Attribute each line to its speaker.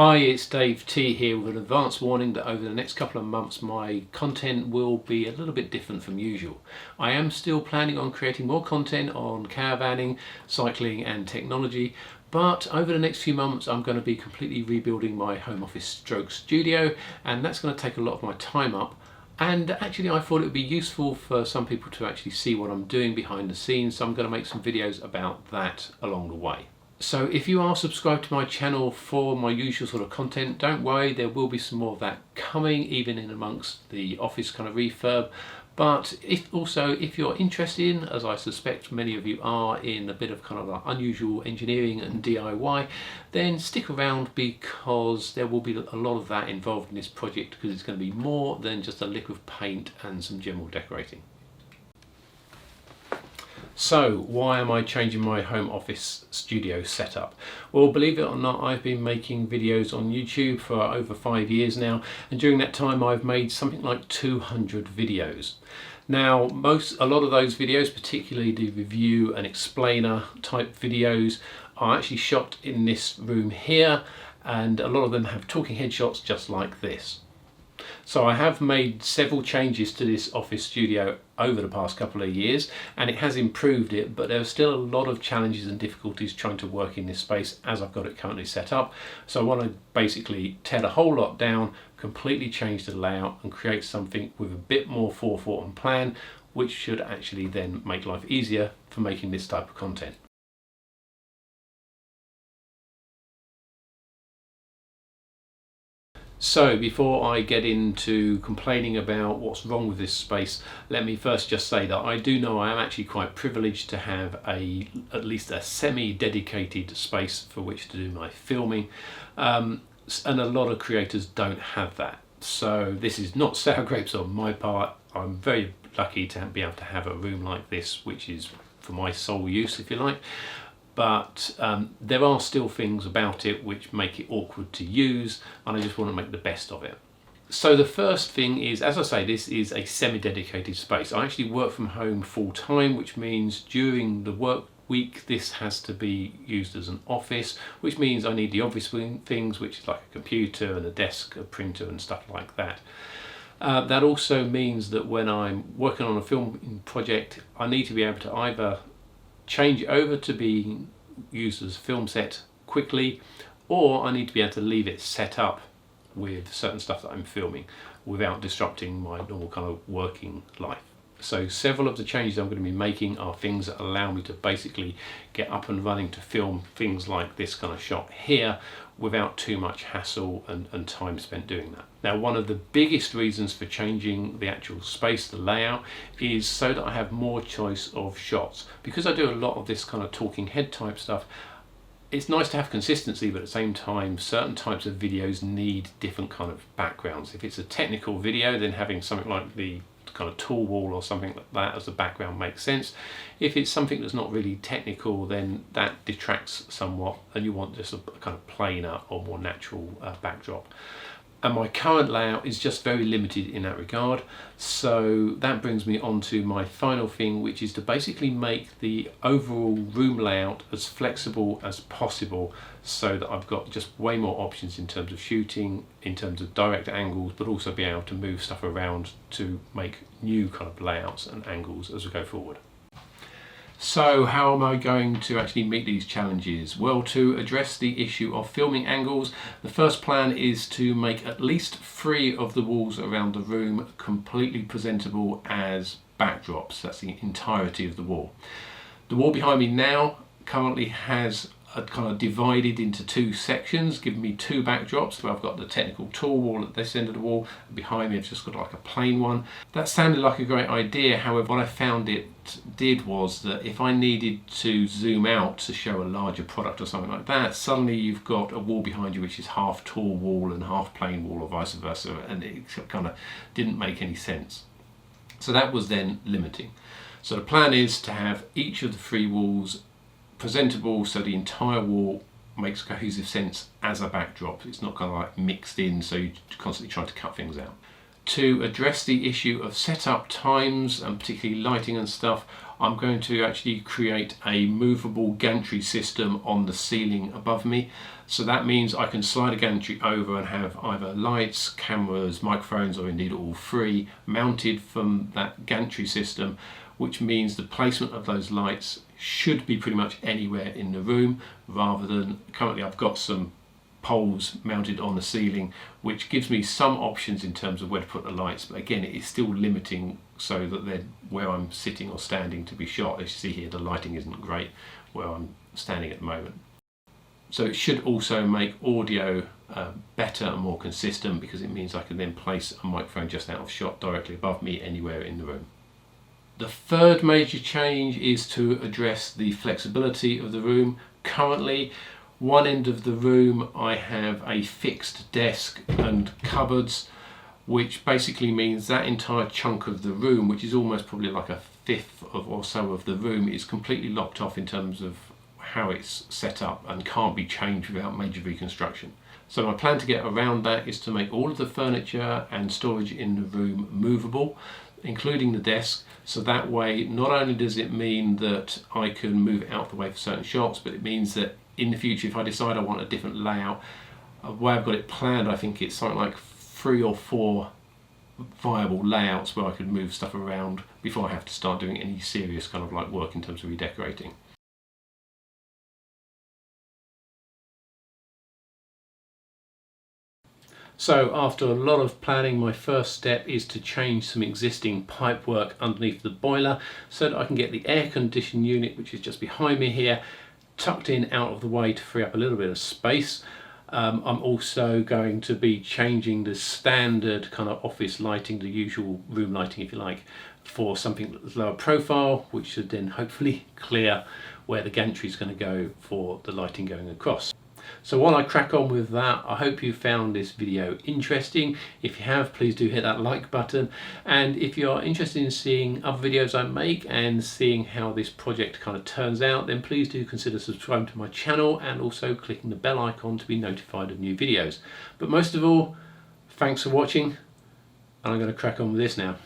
Speaker 1: Hi, it's Dave T here with an advance warning that over the next couple of months my content will be a little bit different from usual. I am still planning on creating more content on caravanning, cycling and technology, but over the next few months I'm going to be completely rebuilding my home office stroke studio, and that's going to take a lot of my time up. And actually I thought it would be useful for some people to actually see what I'm doing behind the scenes, so I'm going to make some videos about that along the way. So if you are subscribed to my channel for my usual sort of content, don't worry, there will be some more of that coming, even in amongst the office kind of refurb. But if you're interested in, as I suspect many of you are, in a bit of kind of like unusual engineering and DIY, then stick around, because there will be a lot of that involved in this project, because it's going to be more than just a lick of paint and some general decorating. So why am I changing my home office studio setup? Well, believe it or not, I've been making videos on YouTube for over 5 years now, and during that time I've made something like 200 videos. Now a lot of those videos, particularly the review and explainer type videos, are actually shot in this room here, and a lot of them have talking head shots just like this. So I have made several changes to this office studio over the past couple of years, and it has improved it, but there are still a lot of challenges and difficulties trying to work in this space as I've got it currently set up. So I want to basically tear the whole lot down, completely change the layout and create something with a bit more forethought and plan, which should actually then make life easier for making this type of content. So before I get into complaining about what's wrong with this space, let me first just say that I do know I am actually quite privileged to have at least a semi-dedicated space for which to do my filming, and a lot of creators don't have that. So this is not sour grapes on my part. I'm very lucky to be able to have a room like this, which is for my sole use, if you like. But there are still things about it which make it awkward to use, and I just want to make the best of it. So the first thing is, as I say, this is a semi-dedicated space. I actually work from home full-time, which means during the work week this has to be used as an office, which means I need the obvious things, which is like a computer and a desk, a printer and stuff like that. That also means that when I'm working on a film project, I need to be able to either change it over to being used as a film set quickly, or I need to be able to leave it set up with certain stuff that I'm filming without disrupting my normal kind of working life. So several of the changes I'm going to be making are things that allow me to basically get up and running to film things like this kind of shot here without too much hassle and time spent doing that. Now, one of the biggest reasons for changing the actual space, the layout, is so that I have more choice of shots. Because I do a lot of this kind of talking head type stuff, it's nice to have consistency, but at the same time certain types of videos need different kind of backgrounds. If it's a technical video, then having something like the kind of tool wall or something like that as a background makes sense. If it's something that's not really technical, then that detracts somewhat, and you want just a kind of plainer or more natural backdrop. And my current layout is just very limited in that regard. So that brings me on to my final thing, which is to basically make the overall room layout as flexible as possible, so that I've got just way more options in terms of shooting, in terms of direct angles, but also be able to move stuff around to make new kind of layouts and angles as we go forward. So how am I going to actually meet these challenges? Well, to address the issue of filming angles, the first plan is to make at least 3 of the walls around the room completely presentable as backdrops. That's the entirety of the wall. The wall behind me now currently has kind of divided into 2 sections, giving me 2 backdrops. So I've got the technical tool wall at this end of the wall, and behind me I've just got like a plain one. That sounded like a great idea. However, what I found it did was that if I needed to zoom out to show a larger product or something like that, suddenly you've got a wall behind you which is half tool wall and half plain wall, or vice versa, and it kind of didn't make any sense. So that was then limiting. So the plan is to have each of the 3 walls presentable, so the entire wall makes cohesive sense as a backdrop. It's not kind of like mixed in, so you're constantly trying to cut things out. to address the issue of setup times and particularly lighting and stuff, I'm going to actually create a movable gantry system on the ceiling above me. So that means I can slide a gantry over and have either lights, cameras, microphones, or indeed all three mounted from that gantry system, which means the placement of those lights should be pretty much anywhere in the room, rather than currently I've got some poles mounted on the ceiling, which gives me some options in terms of where to put the lights, but again it is still limiting so that they're where I'm sitting or standing to be shot. As you see here, the lighting isn't great where I'm standing at the moment. So it should also make audio better and more consistent, because it means I can then place a microphone just out of shot directly above me anywhere in the room. The third major change is to address the flexibility of the room. Currently, one end of the room I have a fixed desk and cupboards, which basically means that entire chunk of the room, which is almost probably like a fifth or so of the room, is completely locked off in terms of how it's set up and can't be changed without major reconstruction. So my plan to get around that is to make all of the furniture and storage in the room movable, including the desk, so that way not only does it mean that I can move out the way for certain shots, but it means that in the future if I decide I want a different layout, the way I've got it planned, I think it's something like 3 or 4 viable layouts where I could move stuff around before I have to start doing any serious kind of like work in terms of redecorating. So after a lot of planning, my first step is to change some existing pipework underneath the boiler so that I can get the air conditioning unit, which is just behind me here, tucked in out of the way to free up a little bit of space. I'm also going to be changing the standard kind of office lighting, the usual room lighting if you like, for something that's lower profile, which should then hopefully clear where the gantry is going to go for the lighting going across. So while I crack on with that, I hope you found this video interesting. If you have, please do hit that like button, and if you're interested in seeing other videos I make and seeing how this project kind of turns out, then please do consider subscribing to my channel and also clicking the bell icon to be notified of new videos. But most of all, thanks for watching, and I'm going to crack on with this now.